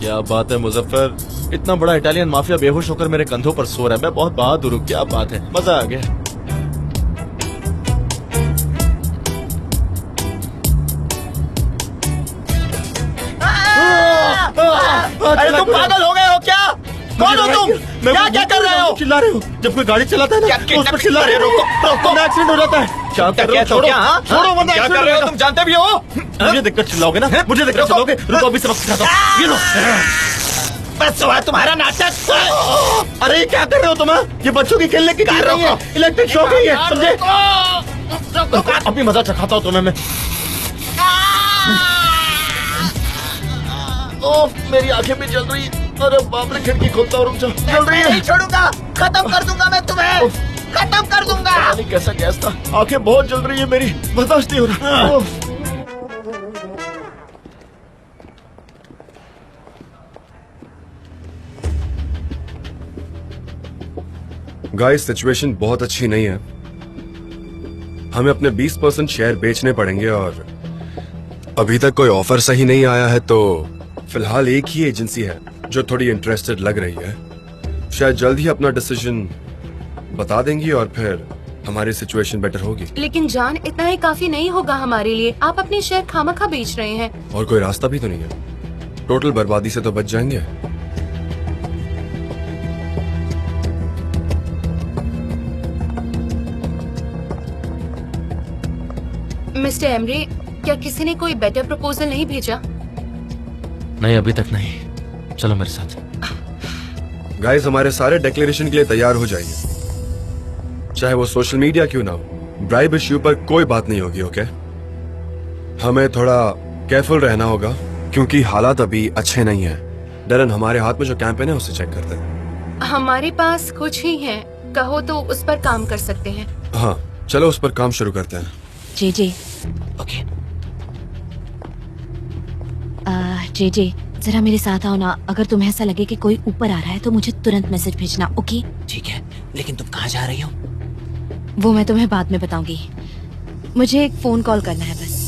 क्या बात है मुजफ्फर, इतना बड़ा इटालियन माफिया बेहोश होकर मेरे कंधों पर सो रहा है। मैं बहुत बहादुर हूँ। क्या बात है, मजा आ गया। अरे तुम पागल हो गए हो क्या? कौन हो तुम? क्या कर रहे हो? चिल्ला रहे हो? जब कोई गाड़ी चलाता है ना तो उस पर चिल्ला रहे हो। रोको, एक्सीडेंट हो जाता है। क्या कर रहे हो? छोड़ो, छोड़ो, वरना क्या एक्सीडेंट कर रहे हो? होगा। तुम जानते भी हो? मुझे देखकर चिल्लाओगे ना? मुझे देखकर चिल्लाओगे? रुको, अभी सबक सिखाता हूँ। ये लो। बस हुआ तुम्हारा नाटक। अरे ये क्या कर रहे हो तुम? ये बच्चों की खेलने की चीज नहीं है, इलेक्ट्रिक शॉक है ये, समझे? अभी मजा चखाता हूँ तुम्हें मैं। ओह, मेरी आंखें भी जल रही है। अरे बाप रे, खिड़की खोलता हूँ, रुक जाओ। जल रही है। नहीं छोड़ूंगा, खत्म कर दूंगा मैं तुम्हें, खत्म कर दूंगा। पता नहीं कैसा गैस था। आंखें बहुत जल रही है मेरी, बर्दाश्त नहीं हो रहा। ओह। गाइस, सिचुएशन बहुत अच्छी नहीं है। हमें अपने 20% शेयर बेचने पड़ेंगे और अभी तक कोई ऑफर सही नहीं आया है, तो फिलहाल एक ही एजेंसी है जो थोड़ी इंटरेस्टेड लग रही है। शायद जल्द ही अपना डिसीजन बता देंगी और फिर हमारी सिचुएशन बेटर होगी। लेकिन जान, इतना ही काफी नहीं होगा हमारे लिए। आप अपने शेयर खामखा बेच रहे हैं। और कोई रास्ता भी तो नहीं है। टोटल बर्बादी से तो बच जाएंगे। मिस्टर एमरे, क्या किसी ने कोई बेटर प्रपोजल नहीं भेजा? नहीं, अभी तक नहीं। चलो मेरे साथ। गाइस, हमारे सारे डिक्लेरेशन के लिए तैयार हो जाइए, चाहे वो सोशल मीडिया क्यों ना हो। ब्राइब इश्यू पर कोई बात नहीं होगी, ओके? हमें थोड़ा केयरफुल रहना होगा क्योंकि हालात अभी अच्छे नहीं हैं। डरन, हमारे हाथ में जो कैंपेन है उसे चेक करते हैं। हमारे पास कुछ ही है, कहो तो उस पर काम कर सकते हैं। हाँ, चलो उस पर काम शुरू करते हैं। जे ओके। जे जरा मेरे साथ आओ ना। अगर तुम्हें ऐसा लगे कि कोई ऊपर आ रहा है तो मुझे तुरंत मैसेज भेजना, ओके? ठीक है, लेकिन तुम कहाँ जा रही हो? वो मैं तुम्हें बाद में बताऊंगी। मुझे एक फोन कॉल करना है बस।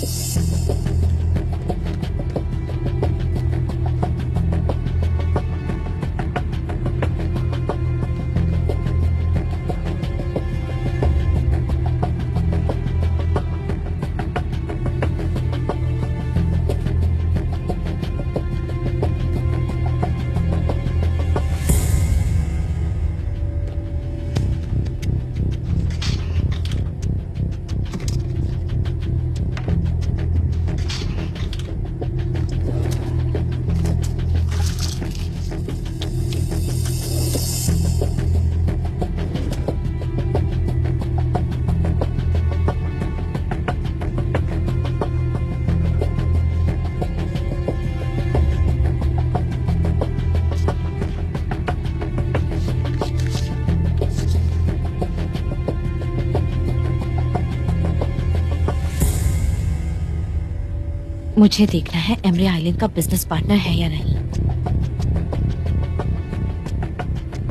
मुझे देखना है एमरे आइलैंड का बिजनेस पार्टनर है या नहीं।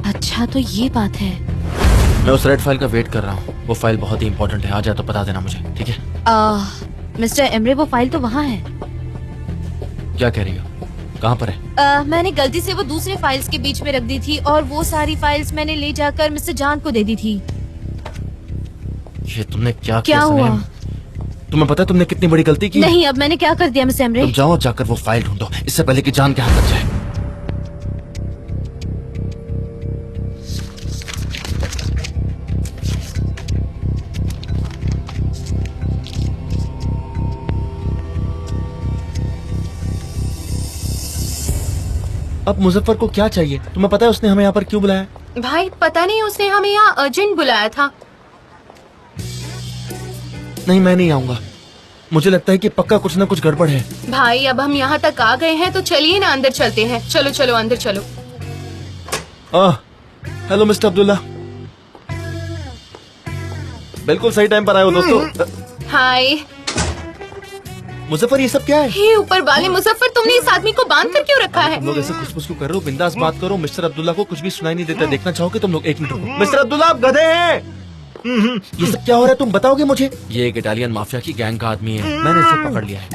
अच्छा, तो ये बात है। मैं उस रेड फाइल का वेट कर रहा हूँ। वो फाइल बहुत ही इंपॉर्टेंट है। आ जाए तो बता देना मुझे, ठीक है? मिस्टर एमरे, वो फाइल तो वहाँ है। क्या कह रही हो? कहाँ पर है? मैंने गलती से वो दूसरे फाइल्स के बीच में रख दी थी और वो सारी फाइल्स मैंने ले जाकर मिस्टर जान को दे दी थी। ये तुमने क्या हुआ? तुम्हें पता है तुमने कितनी बड़ी गलती की? नहीं, अब मैंने क्या कर दिया मिस्टर एमरे? तुम जाओ, जाकर वो फाइल ढूंढो इससे पहले कि जान के हाथ लग जाए। अब मुजफ्फर को क्या चाहिए? तुम्हें पता है उसने हमें यहाँ पर क्यों बुलाया? भाई पता नहीं, उसने हमें यहाँ अर्जेंट बुलाया था। नहीं, मैं नहीं आऊंगा। मुझे लगता है कि पक्का कुछ ना कुछ गड़बड़ है। भाई अब हम यहाँ तक आ गए हैं तो चलिए ना अंदर चलते हैं। चलो चलो अंदर चलो। हेलो मिस्टर अब्दुल्ला, बिल्कुल सही टाइम पर आए हो दोस्तों। हाय मुजफ्फर, ये सब क्या है? हे ऊपर वाले मुजफ्फर, तुमने इस आदमी को बांध कर क्यों रखा है? तुम लोग ऐसे खुश क्यों कर रहे हो? बिंदास बात करो। मिस्टर अब्दुल्ला को कुछ भी सुनाई नहीं देता। देखना चाहोगे तुम लोग? एक मिनट रुको। मिस्टर अब्दुल्ला, आप गधे हैं। ये सब क्या हो रहा है? तुम बताओगे मुझे? ये एक इटालियन माफिया की गैंग का आदमी है। मैंने इसे पकड़ लिया है।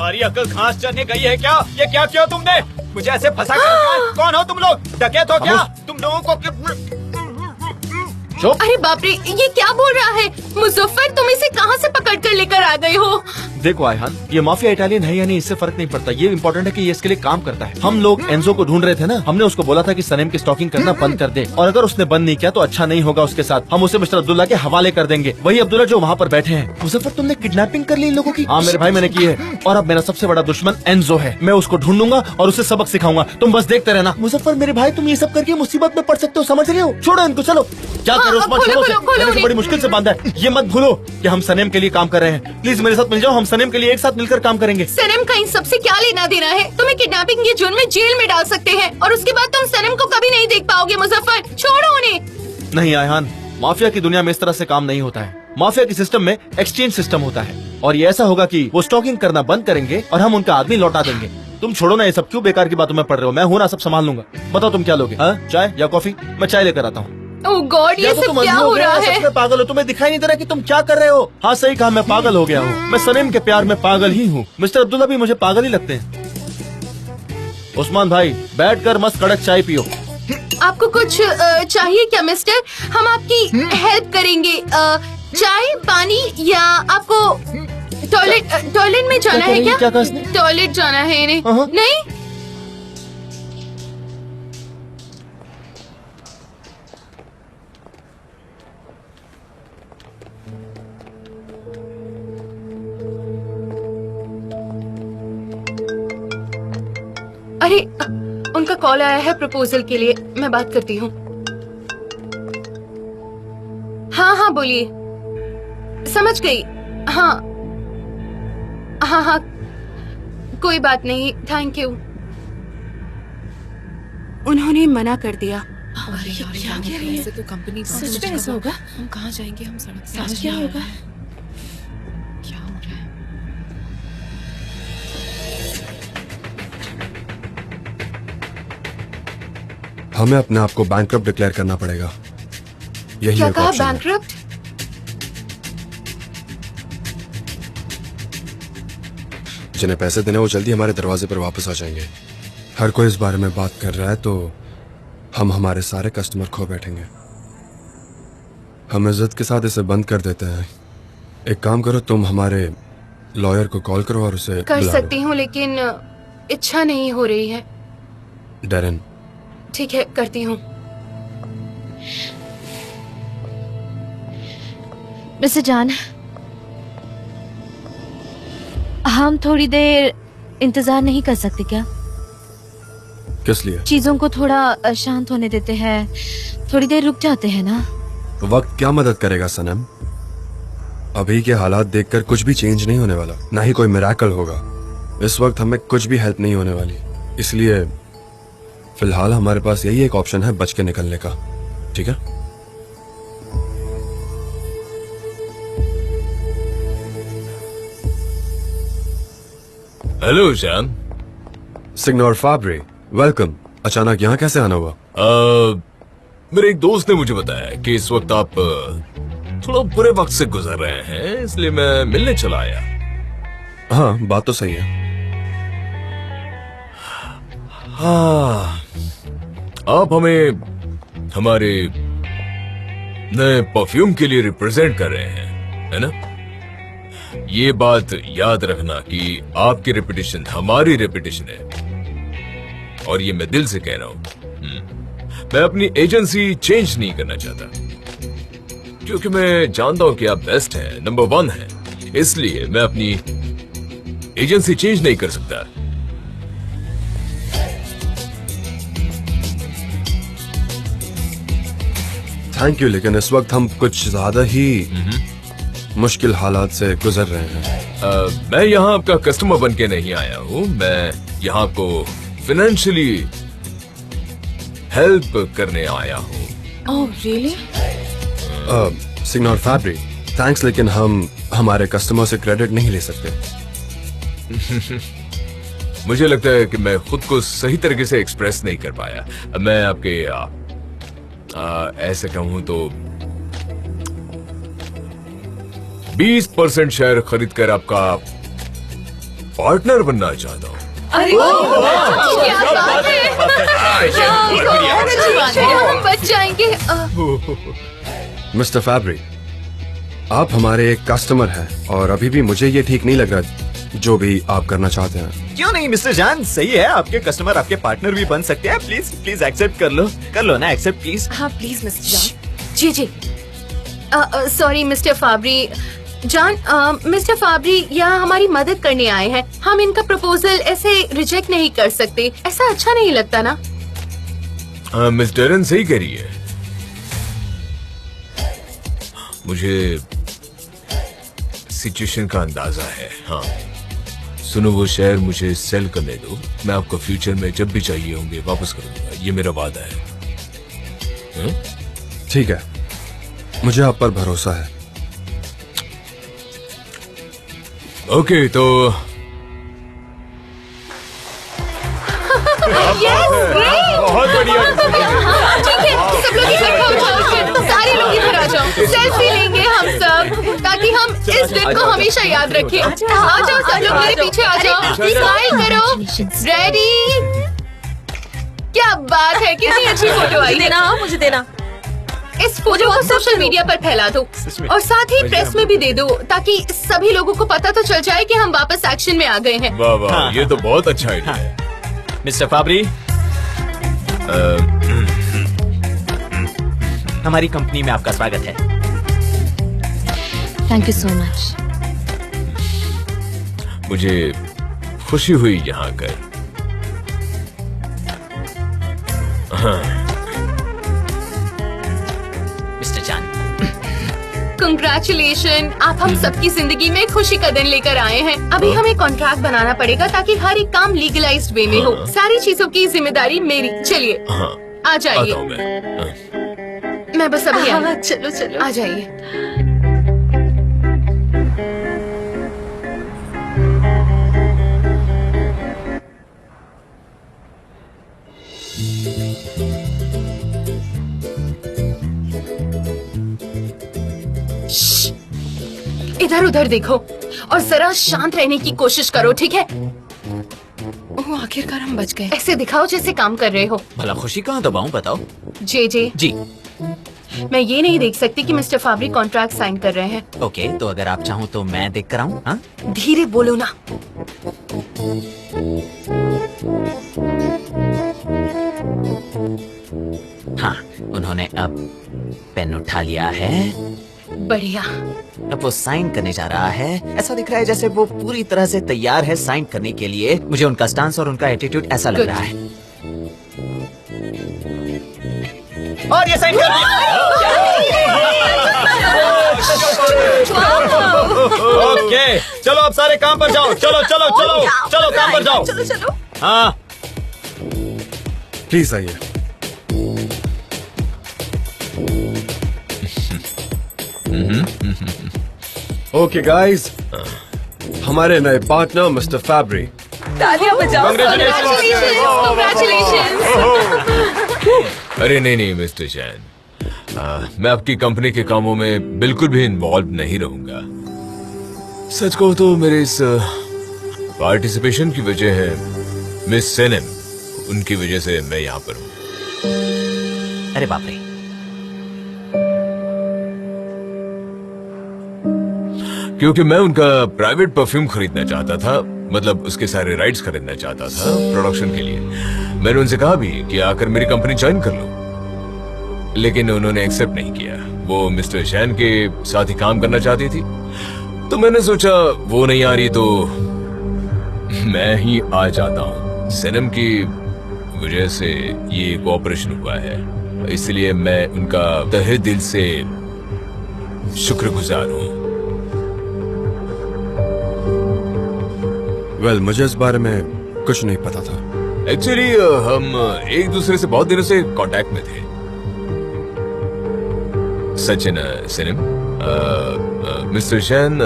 तुम्हारी अकल घास चरने गई है क्या? ये क्या किया तुमने? मुझे ऐसे फंसा कर रखा है? कौन हो तुम लोग? डकैत हो क्या? तुम लोगों को चुप। अरे बाप रे, ये क्या बोल रहा है? मुजफ्फर, तुम इसे कहाँ से पकड़ कर लेकर आ गए हो? देखो आयहान, ये माफिया इटालियन है या नहीं इससे फर्क नहीं पड़ता। ये इम्पोर्टेंट है कि ये इसके लिए काम करता है। हम लोग एंजो को ढूंढ रहे थे ना, हमने उसको बोला था कि सनेम की स्टॉकिंग करना बंद कर दे, और अगर उसने बंद नहीं किया तो अच्छा नहीं होगा उसके साथ। हम उसे मिस्टर अब्दुल्ला के हवाले कर देंगे, वही अब्दुल्ला जो वहाँ पर बैठे हैं। मुजफ्फर, तुमने किडनैपिंग कर ली इन लोगों की? हाँ मेरे भाई, मैंने की है, और अब मेरा सबसे बड़ा दुश्मन एंजो है। मैं उसको ढूंढूंगा और उसे सबक सिखाऊंगा, तुम बस देखते रहना। मुजफ्फर मेरे भाई, तुम ये सब करके मुसीबत में पड़ सकते हो, समझ रहे हो? छोड़ो इनको, चलो। क्या हाँ, करो उस्मान, खोलो, छोड़ो उसे। खोलो, खोलो मैंने तो उन्हें। बड़ी मुश्किल से बांधा है। ये मत भूलो कि हम सनेम के लिए काम कर रहे हैं। प्लीज मेरे साथ मिल जाओ, हम सनेम के लिए एक साथ मिलकर काम करेंगे। सनम का इन सबसे क्या लेना देना है? तुम्हें किडनैपिंग के जुर्म में जेल में डाल सकते हैं, और उसके बाद तुम सनम को कभी नहीं देख पाओगे। मुजफ्फर, छोड़ो उन्हें। नहीं आयहान, माफिया की दुनिया में इस तरह से काम नहीं होता है। माफिया की सिस्टम में एक्सचेंज सिस्टम होता है, और ये ऐसा होगा कि वो स्टॉकिंग करना बंद करेंगे और हम उनका आदमी लौटा देंगे। तुम छोड़ो ना, ये सब क्यों बेकार की बातों में पड़ रहे हो? मैं हूं ना, सब संभाल लूंगा। बताओ तुम क्या लोगे? हाँ, चाय या कॉफी? मैं चाय लेकर आता हूँ। ओह गॉड, ये सब क्या हो रहा है? सच में पागल हो? तुम्हें दिखाई नहीं दे रहा कि तुम क्या कर रहे हो? हाँ सही कहा, मैं पागल हो गया हूँ। मैं सनेम के प्यार में पागल ही हूँ। मिस्टर अब्दुल्ला भी मुझे पागल ही लगते हैं। उस्मान भाई, बैठकर मस्त कड़क चाय पियो। आपको कुछ चाहिए क्या मिस्टर? हम आपकी हेल्प करेंगे। चाय, पानी, या आपको टॉयलेट में जाना है क्या क्या? कहा इसने? टॉयलेट जाना है इन्हें? हाँ। नहीं, अरे उनका कॉल आया है प्रपोजल के लिए, मैं बात करती हूँ। हाँ हाँ बोलिए। समझ गई। हाँ हाँ हाँ, कोई बात नहीं, थैंक यू। उन्होंने मना कर दिया। तो कंपनी सच में ऐसा होगा? हम कहाँ जाएंगे? हम सड़क से क्या होगा? क्या हो रहा है? हमें अपने आप को बैंकरप्ट डिक्लेयर करना पड़ेगा। यही क्या एक कहा? ऑप्शन है। बैंकरप्ट? जिन्हें पैसे देने वो जल्दी हमारे दरवाजे पर वापस आ जाएंगे। हर कोई इस बारे में बात कर रहा है, तो हम हमारे सारे कस्टमर खो बैठेंगे। हम इज्जत के साथ इसे बंद कर देते हैं। एक काम करो, तुम हमारे लॉयर को कॉल करो और उसे कर बुला सकती हूँ, लेकिन इच्छा नहीं हो रही है। लो। डेरेन, ठीक है, करती हूँ। मिस्टर जान, हम थोड़ी देर इंतजार नहीं कर सकते क्या? किस लिए? चीजों को थोड़ा शांत होने देते हैं, थोड़ी देर रुक जाते हैं ना। वक्त क्या मदद करेगा सनम? अभी के हालात देखकर कुछ भी चेंज नहीं होने वाला, ना ही कोई मिराकल होगा। इस वक्त हमें कुछ भी हेल्प नहीं होने वाली, इसलिए फिलहाल हमारे पास यही एक ऑप्शन है बच के निकलने का। ठीक है? हेलो जान। Signor फाब्री, welcome. अचानक यहाँ कैसे आना हुआ? मेरे एक दोस्त ने मुझे बताया कि इस वक्त आप थोड़ा बुरे वक्त से गुजर रहे हैं, इसलिए मैं मिलने चला आया। हाँ, बात तो सही है। हाँ, आप हमें हमारे नए परफ्यूम के लिए रिप्रेजेंट कर रहे हैं, है ना? ये बात याद रखना कि आपकी रेपुटेशन हमारी रेपुटेशन है, और ये मैं दिल से कह रहा हूं। मैं अपनी एजेंसी चेंज नहीं करना चाहता, क्योंकि मैं जानता हूं कि आप बेस्ट हैं, नंबर 1 हैं, इसलिए मैं अपनी एजेंसी चेंज नहीं कर सकता। थैंक यू, लेकिन इस वक्त हम कुछ ज्यादा ही मुश्किल हालात से गुजर रहे हैं। मैं यहाँ आपका कस्टमर बन के नहीं आया हूँ, मैं यहाँ आपको फाइनेंशियली हेल्प करने आया हूँ। Oh really? Signor Fabbri, thanks, लेकिन हम हमारे कस्टमर से क्रेडिट नहीं ले सकते। मुझे लगता है कि मैं खुद को सही तरीके से एक्सप्रेस नहीं कर पाया। मैं आपके ऐसे कहूँ तो 20% शेयर खरीद कर आपका पार्टनर बनना चाहता हूँ। अरे क्या बात है, बहुत अच्छी बात है, हम बच जाएंगे। मिस्टर फैब्री, आप हमारे एक कस्टमर हैं और अभी भी मुझे ये ठीक नहीं लग रहा जो भी आप करना चाहते हैं। क्यों नहीं मिस्टर जान, सही है, आपके कस्टमर आपके पार्टनर भी बन सकते हैं। प्लीज प्लीज एक्सेप्ट कर लो ना, एक्सेप्ट प्लीज। हाँ प्लीज मिस्टर जान। जी सॉरी मिस्टर फाबरी जान, मिस्टर फाबरी यहाँ हमारी मदद करने आए हैं। हम इनका प्रपोजल ऐसे रिजेक्ट नहीं कर सकते, ऐसा अच्छा नहीं लगता ना। मिस डेरन सही कह रही है। मुझे सिचुएशन का अंदाजा है। हाँ सुनो, वो शेयर मुझे सेल करने दो, मैं आपको फ्यूचर में जब भी चाहिए होंगे वापस कर दूंगा, ये मेरा वादा है। ठीक है, मुझे आप पर भरोसा है। ओके तो बहुत बढ़िया। ठीक है, सब लोग इकट्ठा हो जाओ, फिर सारे लोग इधर आ जाओ, सेल्फी लेंगे हम सब, ताकि हम इस दिन को हमेशा याद रखें। आ जाओ सब लोग, मेरे पीछे आ जाओ, स्माइल करो, रेडी। क्या बात है, कितनी अच्छी फोटो आई है। मुझे देना। इस फोटो को सोशल मीडिया पर फैला दो और साथ ही प्रेस में भी दे दो, ताकि सभी लोगों को पता तो चल जाए कि हम वापस एक्शन में आ गए हैं। वाह वाह, ये तो बहुत अच्छा आइडिया है। मिस्टर फाबरी, हमारी कंपनी में आपका स्वागत है। Thank you so much. मुझे खुशी हुई यहाँ आकर। मिस्टर जान, कंग्रेचुलेशन, आप हम सबकी जिंदगी में खुशी का दिन लेकर आए हैं। अभी हमें कॉन्ट्रैक्ट बनाना पड़ेगा ताकि हर एक काम लीगलाइज्ड वे में हो। सारी चीजों की जिम्मेदारी मेरी। चलिए हाँ आ जाइए। आता हूँ मैं। मैं बस अभी आई। चलो चलो आ जाइए। इधर उधर देखो और जरा शांत रहने की कोशिश करो, ठीक है? ओह आखिरकार हम बच गए। ऐसे दिखाओ जैसे काम कर रहे हो। भला खुशी कहाँ दबाऊं, बताओ। जे जी मैं ये नहीं देख सकती कि मिस्टर फाबरी कॉन्ट्रैक्ट साइन कर रहे हैं। ओके, तो अगर आप चाहो तो मैं देख कर आऊं। हाँ धीरे बोलो ना। हाँ, उन्होंने अब पेन उठा लिया है, बढ़िया। अब वो साइन करने जा रहा है। ऐसा दिख रहा है जैसे वो पूरी तरह से तैयार है साइन करने के लिए। मुझे उनका स्टांस और उनका एटीट्यूड ऐसा लग Good. रहा है। और ये साइन कर दिया। ओके, चलो अब सारे काम पर जाओ। चलो चलो चलो चलो काम पर जाओ। चलो चलो। हाँ प्लीज आइए। ओके गाइस, हमारे नए पार्टनर मिस्टर फैब्री। तालियां बजाओ। Congratulations. अरे नहीं मिस्टर जैन, मैं आपकी कंपनी के कामों में बिल्कुल भी इन्वॉल्व नहीं रहूंगा। सच कहूं तो मेरे इस पार्टिसिपेशन की वजह है मिस सेनेम, उनकी वजह से मैं यहाँ पर हूँ। अरे बाप रे, क्योंकि मैं उनका प्राइवेट परफ्यूम खरीदना चाहता था, मतलब उसके सारे राइट्स खरीदना चाहता था प्रोडक्शन के लिए। मैंने उनसे कहा भी कि आकर मेरी कंपनी ज्वाइन कर लो, लेकिन उन्होंने एक्सेप्ट नहीं किया। वो मिस्टर शैन के साथ ही काम करना चाहती थी, तो मैंने सोचा वो नहीं आ रही तो मैं ही आ जाता हूँ। सनम की वजह से ये कोऑपरेशन हुआ है, इसलिए मैं उनका तहे दिल से शुक्रगुजार हूँ। वेल, मुझे इस बारे में कुछ नहीं पता था। एक्चुअली हम एक दूसरे से बहुत दिनों से कांटेक्ट में थे। सचिन सिनेम, मिस्टर शैन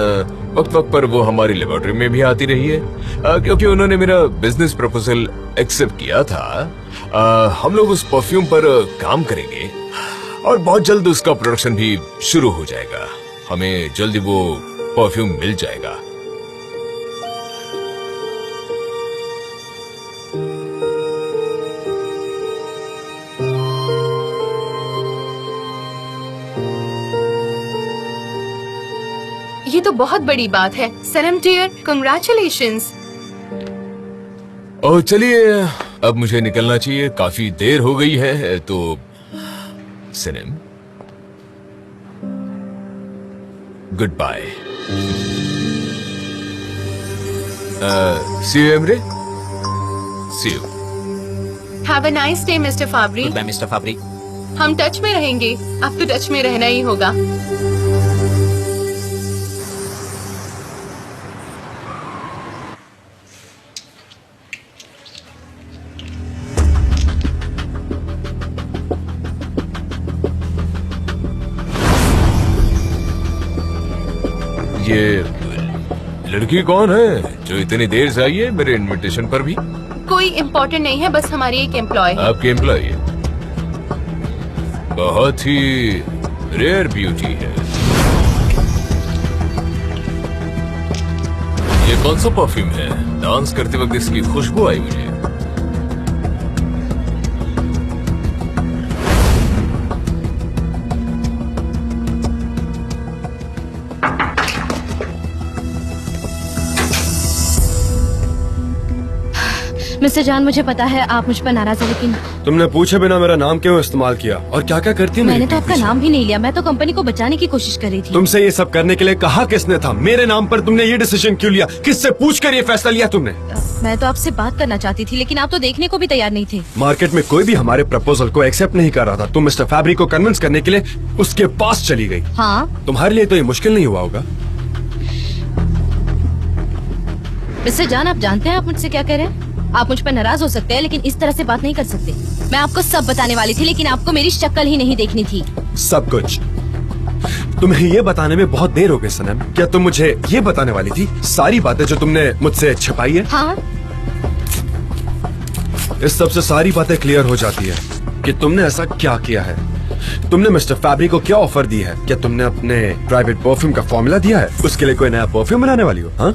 वक्त वक्त पर वो हमारी लेबोरेटरी में भी आती रही है, क्योंकि उन्होंने मेरा बिजनेस प्रपोजल एक्सेप्ट किया था। हम लोग उस परफ्यूम पर काम करेंगे और बहुत जल्द उसका प्रोडक्शन भी शुरू हो जाएगा। हमें जल्दी वो परफ्यूम मिल जाएगा। ये तो बहुत बड़ी बात है। सनम डियर, कंग्रेचुलेशंस। और चलिए अब मुझे निकलना चाहिए, काफी देर हो गई है। तो Sanam, good bye. See you Emre, see you. Have a nice day mister Fabbri. Good bye mister Fabbri. हम टच में रहेंगे, अब तो टच में रहना ही होगा। ये लड़की कौन है जो इतनी देर से आई है मेरे इनविटेशन पर भी? कोई इम्पोर्टेंट नहीं है, बस हमारी एक एम्प्लॉय है। आपकी एम्प्लॉय है? बहुत ही रेयर ब्यूटी है। ये कौन सा परफ्यूम है? डांस करते वक्त इसकी खुशबू आई मुझे। मिस्टर जान, मुझे पता है आप मुझ पर नाराज हैं, लेकिन तुमने पूछे बिना मेरा नाम क्यों इस्तेमाल किया और क्या क्या करती है? मैंने तो आपका नाम भी नहीं लिया। मैं तो कंपनी को बचाने की कोशिश कर रही थी। तुमसे ये सब करने के लिए कहा किसने था? मेरे नाम पर तुमने ये डिसीजन क्यों लिया? किससे पूछकर ये फैसला लिया तुमने? मैं तो आपसे बात करना चाहती थी, लेकिन आप तो देखने को भी तैयार नहीं थे। मार्केट में कोई भी हमारे प्रपोजल को एक्सेप्ट नहीं कर रहा था। तुम मिस्टर फैब्री को कन्विंस करने के लिए उसके पास चली गई। हाँ, तुम्हारे लिए तो ये मुश्किल नहीं हुआ होगा। मिस्टर जान, आप जानते हैं आप मुझसे क्या कह रहे हैं? आप मुझ पर नाराज हो सकते हैं, लेकिन इस तरह से बात नहीं कर सकते। मैं आपको सब बताने वाली थी, लेकिन आपको मेरी शक्ल ही नहीं देखनी थी। सब कुछ तुम्हें ये बताने में बहुत देर हो गई सनम। क्या तुम मुझे ये बताने वाली थी सारी बातें जो तुमने मुझसे छिपाई है? हाँ, इस सब से सारी बातें क्लियर हो जाती है कि तुमने ऐसा क्या किया है। तुमने मिस्टर फैब्री को क्या ऑफर दी है? क्या तुमने अपने प्राइवेट परफ्यूम का फॉर्मूला दिया है? उसके लिए कोई नया परफ्यूम बनाने वाली हो? हाँ,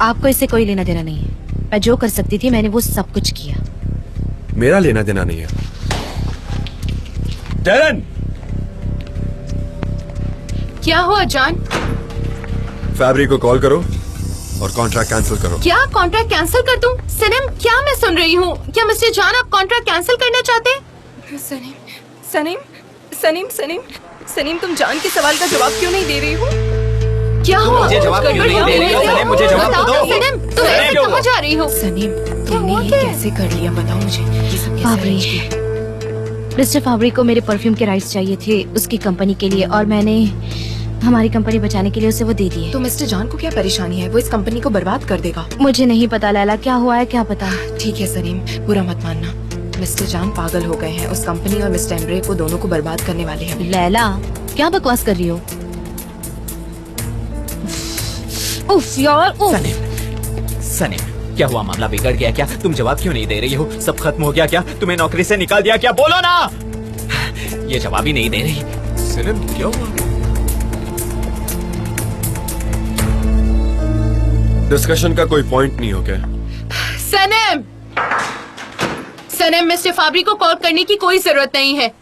आपको इससे कोई लेना देना नहीं है। मैं जो कर सकती थी मैंने वो सब कुछ किया। मेरा लेना देना नहीं है। डेरन, क्या हुआ जान? फैब्री को कॉल करो और कॉन्ट्रैक्ट कैंसिल करो। क्या कॉन्ट्रैक्ट कैंसिल कर दूं? सनम, क्या मैं सुन रही हूँ? क्या मिस्टर जान आप कॉन्ट्रैक्ट कैंसिल करना चाहते हैं? सनीम, सनीम, सनीम, सनीम, सनीम, तुम जान के सवाल का जवाब क्यों नहीं दे रही हो? क्या हुआ? मुझे जवाब क्यों नहीं दे रही हो? सनम, मुझे जवाब तो दो। सनम, तुम ऐसे कहाँ जा रही हो? सनीम, तुमने ये कैसे कर लिया? बताओ मुझे, ये सब कैसे फाबरी, arrange किया? मिस्टर फाबरी को मेरे परफ्यूम के राइट्स चाहिए थे उसकी कंपनी के लिए, और मैंने हमारी कंपनी बचाने के लिए उसे वो दे दिए। तो मिस्टर जान को क्या परेशानी है? वो इस कंपनी को बर्बाद कर देगा। मुझे नहीं पता लैला, क्या हुआ है क्या पता। ठीक है सनीम, बुरा मत मानना। मिस्टर जान पागल हो गए हैं। उस कंपनी और मिस्टर एम्ब्रे को दोनों को बर्बाद करने वाले हैं। लैला, क्या बकवास कर रही हो? उफ यार, उफ। सनीम, क्या हुआ? मामला बिगड़ गया क्या? तुम जवाब क्यों नहीं दे रही हो? सब खत्म हो गया क्या? तुम्हें नौकरी से निकाल दिया क्या? बोलो ना। ये जवाब ही नहीं दे रही। सनम, क्या हुआ? डिस्कशन का कोई पॉइंट नहीं हो क्या? सनम, सनम, मिस्टर फाबरी को कॉल करने की कोई जरूरत नहीं है।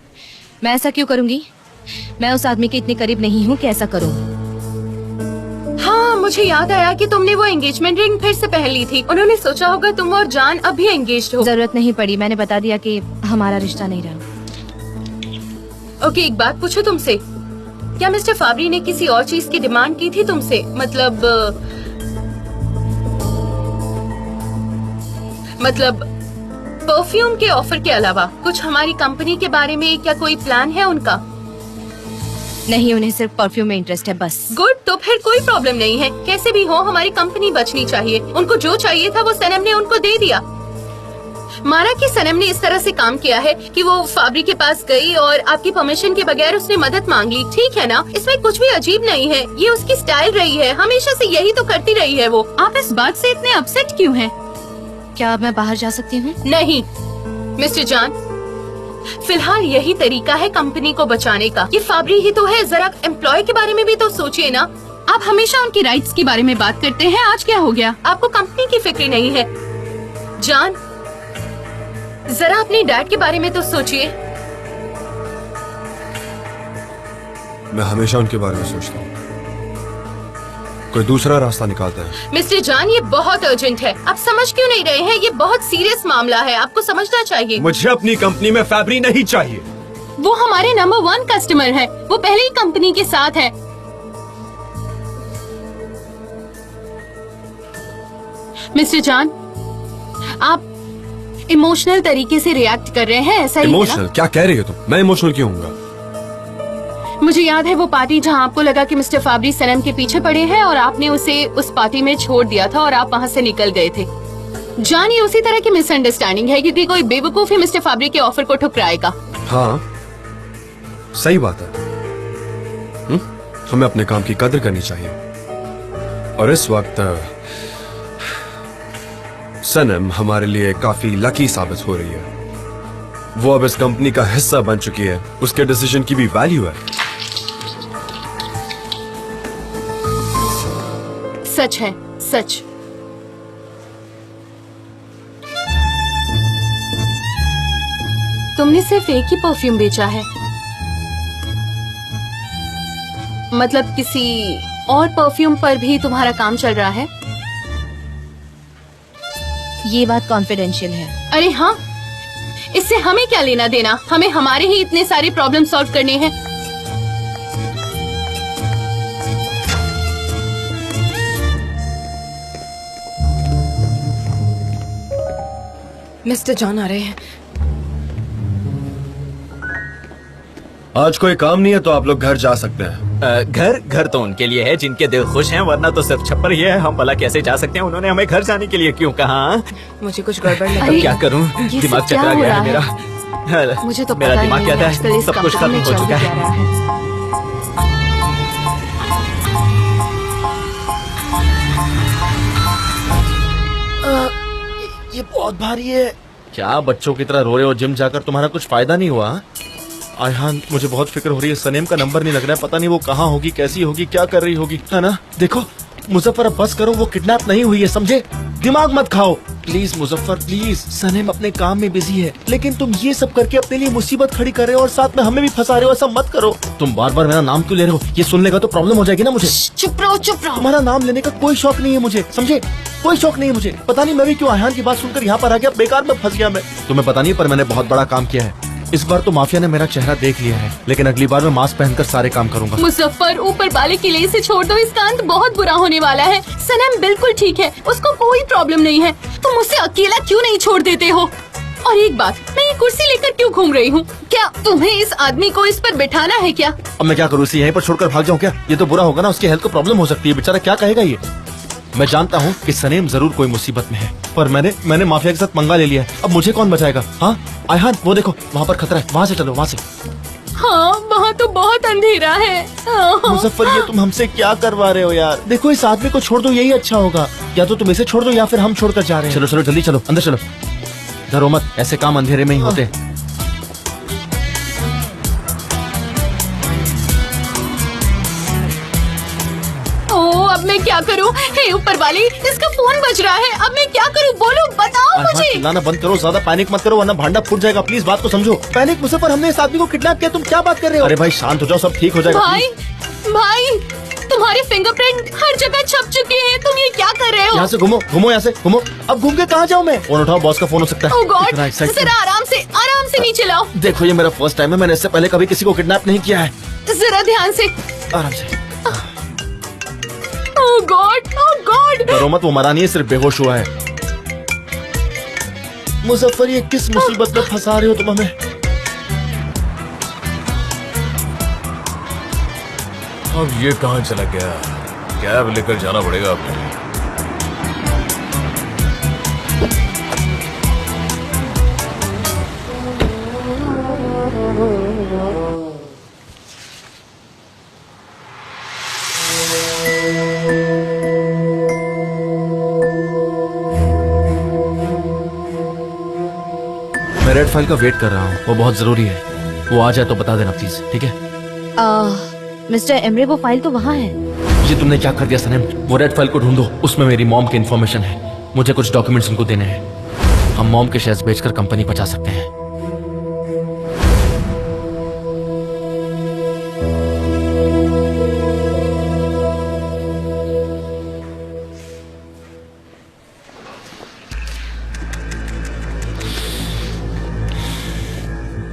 मैं ऐसा क्यों करूंगी? मैं उस आदमी के इतने करीब नहीं हूँ कि ऐसा करूँ। हाँ, मुझे याद आया कि तुमने वो एंगेजमेंट रिंग फिर से पहन ली थी। उन्होंने सोचा होगा तुम और जान अभी एंगेज्ड हो। जरूरत नहीं पड़ी, मैंने बता दिया कि हमारा रिश्ता नहीं रहा। ओके, एक बात पूछो तुमसे, क्या मिस्टर फाबरी ने किसी और चीज की डिमांड की थी तुमसे? मतलब परफ्यूम के ऑफर के अलावा कुछ हमारी कंपनी के बारे में क्या कोई प्लान है उनका? नहीं, उन्हें सिर्फ परफ्यूम में इंटरेस्ट है बस। गुड, तो फिर कोई प्रॉब्लम नहीं है। कैसे भी हो हमारी कंपनी बचनी चाहिए। उनको जो चाहिए था वो सनम ने उनको दे दिया। माना कि सनम ने इस तरह से काम किया है कि वो फाबरी के पास गई और आपकी परमिशन के बगैर उसने मदद मांग ली, ठीक है ना? इसमें कुछ भी अजीब नहीं है। ये उसकी स्टाइल रही है, हमेशा से यही तो करती रही है वो। आप इस बात से इतने अपसेट क्यों हैं? क्या मैं बाहर जा सकती हूँ? नहीं मिस्टर जान, फिलहाल यही तरीका है कंपनी को बचाने का। ये फाबरी ही तो है, जरा एम्प्लॉय के बारे में भी तो सोचिए ना। आप हमेशा उनकी राइट्स के बारे में बात करते हैं, आज क्या हो गया? आपको कंपनी की फिक्र नहीं है? जान, जरा अपने डैड के बारे में तो सोचिए। मैं हमेशा उनके बारे में सोचता हूँ। कोई दूसरा रास्ता निकालते हैं। मिस्टर जान, ये बहुत अर्जेंट है। आप समझ क्यों नहीं रहे हैं? ये बहुत सीरियस मामला है, आपको समझना चाहिए। मुझे अपनी कंपनी में फैब्री नहीं चाहिए। वो हमारे नंबर 1 कस्टमर है। वो पहले ही कंपनी के साथ है। मिस्टर जान, आप इमोशनल तरीके से रिएक्ट कर रहे हैं, ऐसा ही है ना? इमोशनल? क्या कह रही हो तुम? मैं इमोशनल क्यों होऊंगा? मुझे याद है वो पार्टी जहां आपको लगा कि मिस्टर फैब्री सनम के पीछे पड़े हैं और आपने उसे उस पार्टी में छोड़ दिया था और आप वहां से निकल गए थे। जान, ये उसी तरह की मिसअंडरस्टैंडिंग है, क्योंकि कोई बेवकूफ ही मिस्टर फैब्री के ऑफर को ठुकराएगा। हाँ, सही बात है। हमें अपने काम की कदर करनी चाहिए। और इस वक्त सनम हमारे लिए काफी लकी साबित हो रही है। वो अब इस कंपनी का हिस्सा बन चुकी है। उसके डिसीजन की भी वैल्यू है। सच है, सच। तुमने सिर्फ एक ही परफ्यूम बेचा है, मतलब किसी और परफ्यूम पर भी तुम्हारा काम चल रहा है? ये बात कॉन्फिडेंशियल है। अरे हाँ, इससे हमें क्या लेना देना? हमें हमारे ही इतने सारे प्रॉब्लम सॉल्व करने हैं। मिस्टर जॉन आ रहे हैं। आज कोई काम नहीं है तो आप लोग घर जा सकते हैं। घर तो उनके लिए है जिनके दिल खुश हैं, वरना तो सिर्फ छप्पर ही है। हम भला कैसे जा सकते हैं? उन्होंने हमें घर जाने के लिए क्यों कहा? मुझे कुछ गड़बड़ लग अब रही क्या करूं? ये दिमाग सब क्या चकरा हो गया रहा है है? मेरा। मुझे तो मेरा पता ही दिमाग नहीं कहता आजकल है इस सब कुछ कंपनी खत्म में हो चल चुका क्या है। रहा है। ये बहुत भारी है। क्या बच्चों की तरह रो रहे हो? जिम जाकर तुम्हारा कुछ फायदा नहीं हुआ? आयहान, मुझे बहुत फिक्र हो रही है। सनेम का नंबर नहीं लग रहा है। पता नहीं वो कहाँ होगी, कैसी होगी, क्या कर रही होगी, है ना? देखो मुजफ्फर, अब बस करो। वो किडनैप नहीं हुई है, समझे? दिमाग मत खाओ प्लीज मुजफ्फर, प्लीज। सनेम अपने काम में बिजी है, लेकिन तुम ये सब करके अपने लिए मुसीबत खड़ी कर रहे हो और साथ में हमें भी फंसा रहे हो। ऐसा मत करो। तुम बार बार मेरा नाम क्यों ले रहे हो? ये सुन लेगा तो प्रॉब्लम हो जाएगी ना मुझे। चुप रहो, चुप रहो। तुम्हारा नाम लेने का कोई शौक नहीं है मुझे, समझे? कोई शौक नहीं है मुझे। पता नहीं मैं भी क्यों आयहान की बात सुनकर यहाँ पर आ गया। बेकार में फंस गया मैं। तुम्हें पता नहीं, पर मैंने बहुत बड़ा काम किया है। इस बार तो माफिया ने मेरा चेहरा देख लिया है, लेकिन अगली बार मैं मास्क पहनकर सारे काम करूंगा। मुजफ्फर, ऊपर वाले के लिए इसे छोड़ दो। इसका अंत बहुत बुरा होने वाला है। सनम बिल्कुल ठीक है, उसको कोई प्रॉब्लम नहीं है। तुम मुझसे अकेला क्यों नहीं छोड़ देते हो? और एक बात, मैं ये कुर्सी लेकर क्यों घूम रही हूँ? क्या तुम्हें इस आदमी को इस पर बिठाना है क्या? अब मैं क्या करूँ? इसे यहीं पर छोड़कर भाग जाऊँ क्या? ये तो बुरा होगा ना, उसकी हेल्थ को प्रॉब्लम हो सकती है। बेचारा क्या कहेगा ये? मैं जानता हूँ कि सनेम जरूर कोई मुसीबत में है, पर मैंने माफिया के साथ पंगा ले लिया है। अब मुझे कौन बचाएगा? हाँ आयहान, वो देखो वहाँ पर खतरा है। वहाँ से चलो, वहाँ से। हाँ, वहाँ तो बहुत अंधेरा है। मुजफ्फर, ये तुम हमसे क्या करवा रहे हो यार? देखो इस आदमी को छोड़ दो, यही अच्छा होगा। या तो तुम इसे छोड़ दो या फिर हम छोड़कर जा रहे हैं। चलो चलो जल्दी चलो, अंदर चलो। डरो मत, ऐसे काम अंधेरे में ही होते हैं। अब मैं क्या करूं? हे ऊपर वाली, इसका फोन बज रहा है। अब मैं क्या करूं? बोलो, बताओ मुझे। चिल्लाना बंद करो, ज्यादा पैनिक मत करो वरना भांडा फूट जाएगा। प्लीज बात को समझो। पैनिक मुजफ्फर, हमने इस आदमी को किडनैप किया। तुम क्या बात कर रहे हो? अरे भाई शांत हो जाओ, सब ठीक हो जाएगा। भाई भाई, तुम्हारे फिंगरप्रिंट हर जगह छप चुके हैं। तुम ये क्या कर रहे हो? यहाँ से घूमो, घूमो यहाँ से घूमो। अब घूम के कहाँ जाऊँ मैं? फोन उठाओ, बॉस का फोन हो सकता है। ओह गॉड, इतना excitement। जरा आराम से नीचे लाओ। देखो ये मेरा फर्स्ट टाइम है, मैंने इससे पहले कभी किसी को किडनैप नहीं किया है। जरा ध्यान से। आराम से। ओह गॉड, ओह गॉड। डरो मत, वो मरा नहीं है, सिर्फ बेहोश हुआ है। मुजफ्फर, ये किस मुसीबत में फंसा रहे हो तुम हमें? अब ये कहाँ चला गया? कैब लेकर जाना पड़ेगा आपको। मैं रेड फाइल का वेट कर रहा हूँ, वो बहुत जरूरी है। वो आ जाए तो बता देना प्लीज, ठीक है? मिस्टर एमरे, वो फाइल तो वहाँ है। ये तुमने क्या कर दिया सनेम? वो रेड फाइल को ढूंढो, उसमें मेरी मॉम की इन्फॉर्मेशन है। मुझे कुछ डॉक्यूमेंट्स उनको देने हैं। हम मॉम के शेयर्स बेचकर कंपनी बचा सकते हैं।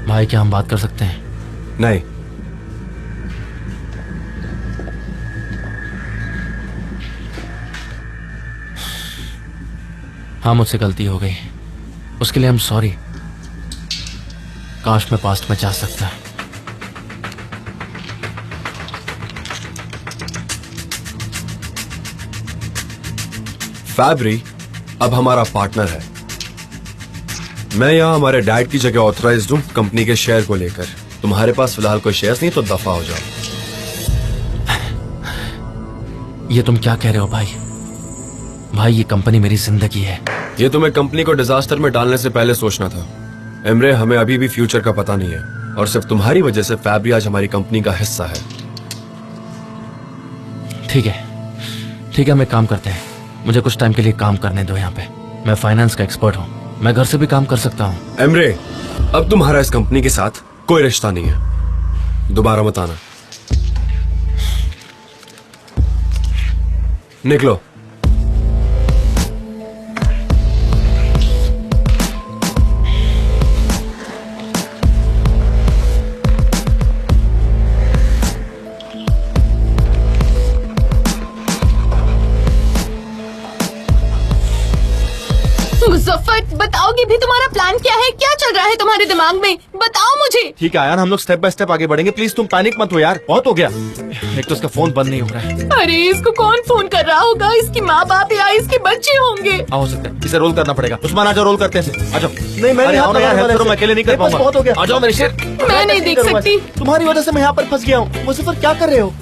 भाई क्या हम बात कर सकते हैं? नहीं, हाँ मुझसे गलती हो गई, उसके लिए हम सॉरी। काश मैं पास्ट में जा सकता। फैब्री अब हमारा पार्टनर है। मैं यहाँ हमारे डैड की जगह ऑथराइज्ड हूँ कंपनी के शेयर को लेकर। तुम्हारे पास फिलहाल कोई शेयर्स नहीं तो दफा हो जाओ। ये तुम क्या कह रहे हो भाई? भाई ये कंपनी मेरी जिंदगी है। ये तुम्हें कंपनी को डिजास्टर में डालने से पहले सोचना था। एमरे, हमें अभी भी फ्यूचर का पता नहीं है और सिर्फ तुम्हारी वजह से फैब्री आज हमारी कंपनी का हिस्सा है। ठीक है, ठीक है, हम एक काम करते हैं। मुझे कुछ टाइम के लिए काम करने दो यहाँ पे। मैं फाइनेंस का एक्सपर्ट हूँ, मैं घर से भी काम कर सकता हूँ। एमरे, अब तुम्हारा इस कंपनी के साथ कोई रिश्ता नहीं है। दोबारा मत आना। निकलो। मुजफ्फर, बताओगे भी तुम्हारा प्लान क्या है? क्या चल रहा है तुम्हारे दिमाग में? बताओ मुझे। ठीक है यार, हम लोग स्टेप बाय स्टेप आगे बढ़ेंगे। प्लीज तुम पैनिक मत हो यार, बहुत हो गया। एक तो इसका फोन बंद नहीं हो रहा है। अरे इसको कौन फोन कर रहा होगा? इसकी माँ बाप या इसके बच्चे होंगे। हो सकता है इसे रोल करना पड़ेगा। उस्मान आ जाओ, रोल करते हैं। आ जाओ। नहीं, मैं अरे आओ ना यार, हेल्प करो, मैं अकेले नहीं कर पाऊंगा। बहुत हो गया। आ जाओ मेरे शेर। मैं नहीं देख सकती। तुम्हारी वजह से मैं यहाँ पर फंस गया हूँ। मुजफ्फर क्या कर रहे हो?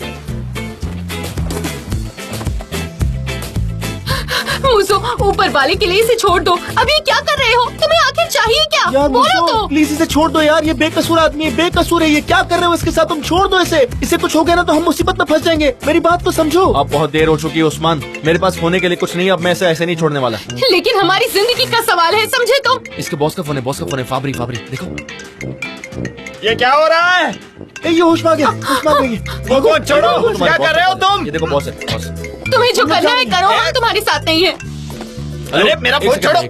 मुझो, ऊपर वाले के लिए इसे छोड़ दो। अब ये क्या कर रहे हो? तुम्हें आखिर चाहिए क्या? यार बोलो तो। प्लीज इसे छोड़ दो यार, ये बेकसूर आदमी है, बेकसूर है। ये क्या कर रहे हो इसके साथ? तुम छोड़ दो इसे। इसे कुछ हो गया ना तो हम मुसीबत में फंस जाएंगे। मेरी बात तो समझो। अब बहुत देर हो चुकी है उस्मान, मेरे पास होने के लिए कुछ नहीं। अब मैं इसे ऐसे नहीं छोड़ने वाला। लेकिन हमारी जिंदगी का सवाल है, समझे तुम? इसके बॉस का फोन है, बॉस का फोन है। फाबरी, फाबरी देखो ये क्या हो रहा है? ये होश में आ गया, होश में आ गई। फोन छोड़ो, क्या कर रहे हो तुम? ये देखो बॉस है, बॉस। तुम्हें जो करना है करो, हम तुम्हारे साथ नहीं है। अरे मेरा फोन छोड़ो,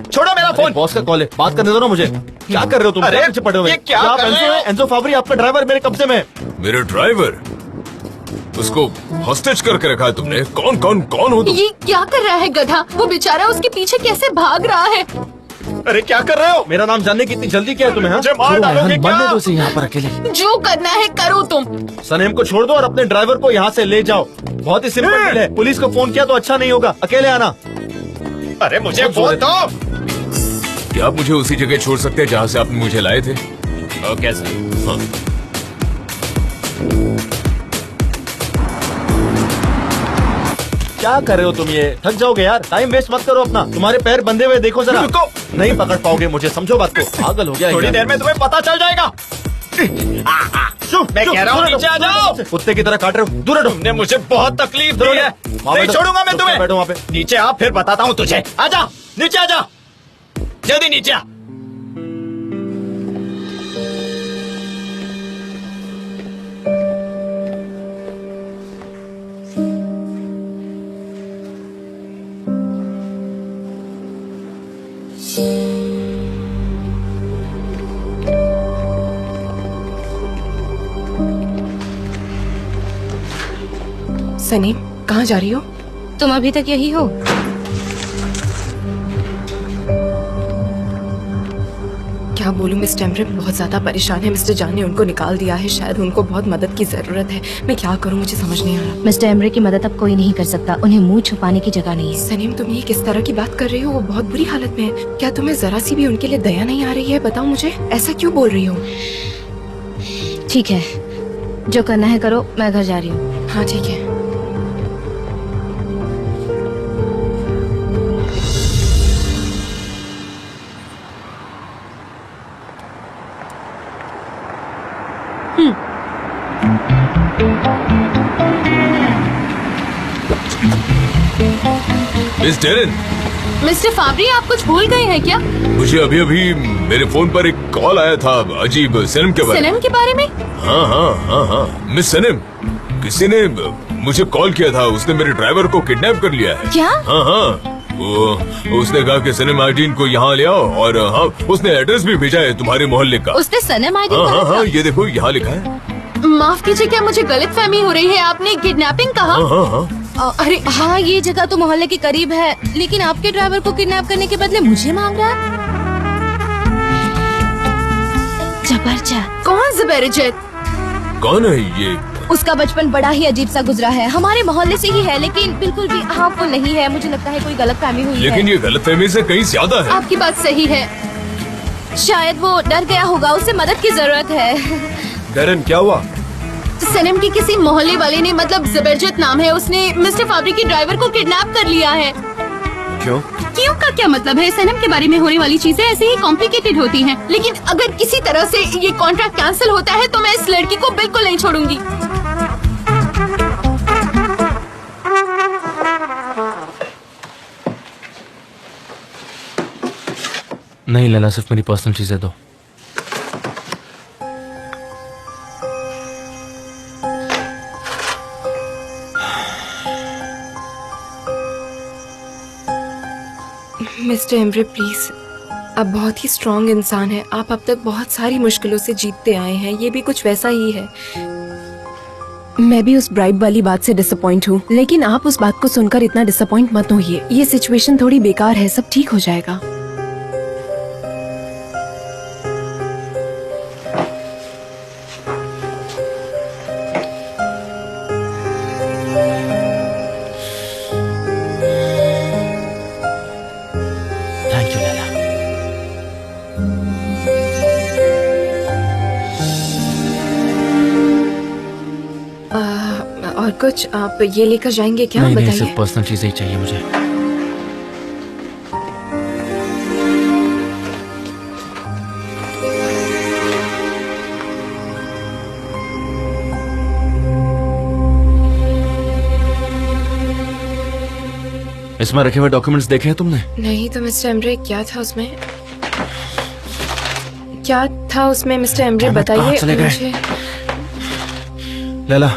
छोड़ो मेरा फोन। बॉस का कॉल है, बात करने दो ना मुझे। क्या कर रहे हो तुम? अरे, क्या पीछे पड़े हुए? ये क्या आप कर रहे एंजो हो? हैं? एंजो फाबरी आपका ड्राइवर मेरे कब्जे में है। मेरे ड्राइवर, उसको हॉस्टेज करके रखा है तुमने। कौन कौन कौन हो तुम? ये क्या कर रहा है गधा? वो बेचारा उसके पीछे कैसे भाग रहा है? अरे क्या कर रहे हो? मेरा नाम जानने की इतनी जल्दी क्या है तुम्हें? हाँ? मुझे मार छोड़ो, डालोगे रेहान, क्या? बनने दो इसे यहाँ पर अकेले। जो करना है करो तुम। सनेम को छोड़ दो और अपने ड्राइवर को यहाँ से ले जाओ। बहुत ही सिंपल डील है। पुलिस को फोन किया तो अच्छा नहीं होगा, अकेले आना। अरे मुझे फोन दो। क्या आप मुझे उसी जगह छोड़ सकते हैं जहाँ से आपने मुझे लाए थे? Okay sir. हाँ। क्या कर रहे हो तुम? ये थक जाओगे यार, टाइम वेस्ट मत करो अपना। तुम्हारे पैर बंधे हुए देखो जरा। रुको। नहीं पकड़ पाओगे मुझे, समझो बात को। पागल हो गया थोड़ी यार। देर में तुम्हें पता चल जाएगा। मैं कह रहा हूँ नीचे आ जाओ। कुत्ते की तरह काट रहे हो, दूर हटो। तुमने मुझे बहुत तकलीफ दी है, वहाँ नहीं बैठो। छोड़ूंगा मैं तुम्हें। बैठो वहाँ पे। नीचे आ, फिर बताता हूँ तुझे। आजा, नीचे आजा, जल्दी नीचे आ। सनीम, कहाँ जा रही हो? तुम अभी तक यही हो? क्या बोलूं, मिस टेम्परे बहुत ज्यादा परेशान है। मिस्टर जान ने उनको निकाल दिया है, शायद उनको बहुत मदद की जरूरत है। मैं क्या करूं, मुझे समझ नहीं आ रहा। मिस्टर एमरे की मदद अब कोई नहीं कर सकता, उन्हें मुंह छुपाने की जगह नहीं है। सनीम, तुम ये किस तरह की बात कर रही हो? वो बहुत बुरी हालत में है। क्या तुम्हें जरा सी भी उनके लिए दया नहीं आ रही है? बताओ मुझे, ऐसा क्यों बोल रही हो? ठीक है, जो करना है करो, मैं घर जा रही हूँ। हाँ ठीक है। मिस डेरेन, मिस्टर फाबरी, आप कुछ भूल गए हैं क्या? मुझे अभी अभी मेरे फोन पर एक कॉल आया था अजीब सनम के बारे में। सनम के बारे में? हाँ हाँ हाँ हाँ, मिस सनम, किसी ने मुझे कॉल किया था। उसने मेरे ड्राइवर को किडनैप कर लिया है। क्या? हाँ हाँ, उसने कहा कि सनम आइडीन को यहाँ ले आओ और हाँ उसने एड्रेस भी भेजा है तुम्हारे मोहल्ले का। उसने सनम आइडी हाँ हाँ कहा हाँ था? ये देखो यहाँ लिखा है। माफ कीजिए, क्या मुझे गलतफहमी हो रही है? आपने किडनैपिंग कहा? हाँ हाँ हाँ अरे हाँ, ये जगह तो मोहल्ले के करीब है, लेकिन आपके ड्राइवर को किडनैप करने के बदले मुझे मांग रहा है। जबरदस्त। कौन जबरदस्त? कौन है ये? उसका बचपन बड़ा ही अजीब सा गुजरा है, हमारे मोहल्ले से ही है, लेकिन बिल्कुल भी हार्मफुल नहीं है। मुझे लगता है कोई गलतफहमी हुई लेकिन है। ये गलतफहमी से कहीं ज्यादा है। आपकी बात सही है। शायद वो डर गया होगा, उसे मदद की जरूरत है। डैरन क्या हुआ? सनम की किसी मोहल्ले वाले ने, मतलब जबरदस्त नाम है, उसने मिस्टर फाबरी के ड्राइवर को किडनैप कर लिया है। क्यों? क्यों का क्या मतलब है? सनम के बारे में होने वाली चीजें ऐसे ही कॉम्प्लिकेटेड होती हैं। लेकिन अगर किसी तरह से ये कॉन्ट्रैक्ट कैंसिल होता है तो मैं इस लड़की को बिल्कुल नहीं छोड़ूंगी। नहीं लैला, सिर्फ मेरी पर्सनल चीजें दो। मिस्टर एम्ब्रे प्लीज, आप बहुत ही स्ट्रॉन्ग इंसान हैं। आप अब तक बहुत सारी मुश्किलों से जीतते आए हैं, ये भी कुछ वैसा ही है। मैं भी उस ब्राइब वाली बात से डिसअपॉइंट हूँ, लेकिन आप उस बात को सुनकर इतना डिसअपॉइंट मत होइए। ये सिचुएशन थोड़ी बेकार है, सब ठीक हो जाएगा। Thank you Laila. और कुछ आप ये लेकर जाएंगे क्या? नहीं नहीं, बताइए। सिर्फ पर्सनल चीजें ही चाहिए मुझे। इसमें रखे हुए डॉक्यूमेंट्स देखे हैं तुमने? नहीं तो मिस्टर एम्ब्रे, क्या था उसमें? क्या था उसमें मिस्टर एम्ब्रे, कहाँ बताइए चले गए? मुझे। लैला,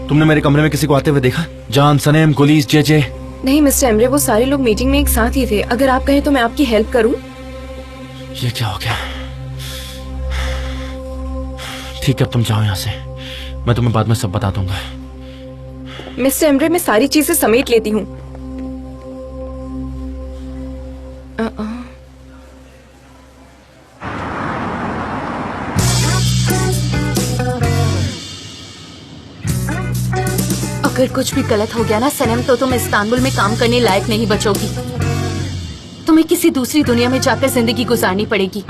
तुमने मेरे कमरे में किसी को आते हुए देखा? जान, सनेम, कुलीस, जे। नहीं मिस्टर एम्ब्रे, वो सारे लोग मीटिंग में एक साथ ही थे। अगर आप कहें तो मैं आपकी हेल्प करूं। ये क्या हो गया? ठीक है, अब तुम जाओ यहाँ से, मैं तुम्हें बाद में सब बता दूंगा। मिस्टर एम्ब्रे, मैं सारी चीजें समेट लेती हूँ। अगर कुछ भी गलत हो गया ना सनम, तो तुम इस्तांबुल में काम करने लायक नहीं बचोगी। तुम्हें किसी दूसरी दुनिया में जाकर जिंदगी गुजारनी पड़ेगी।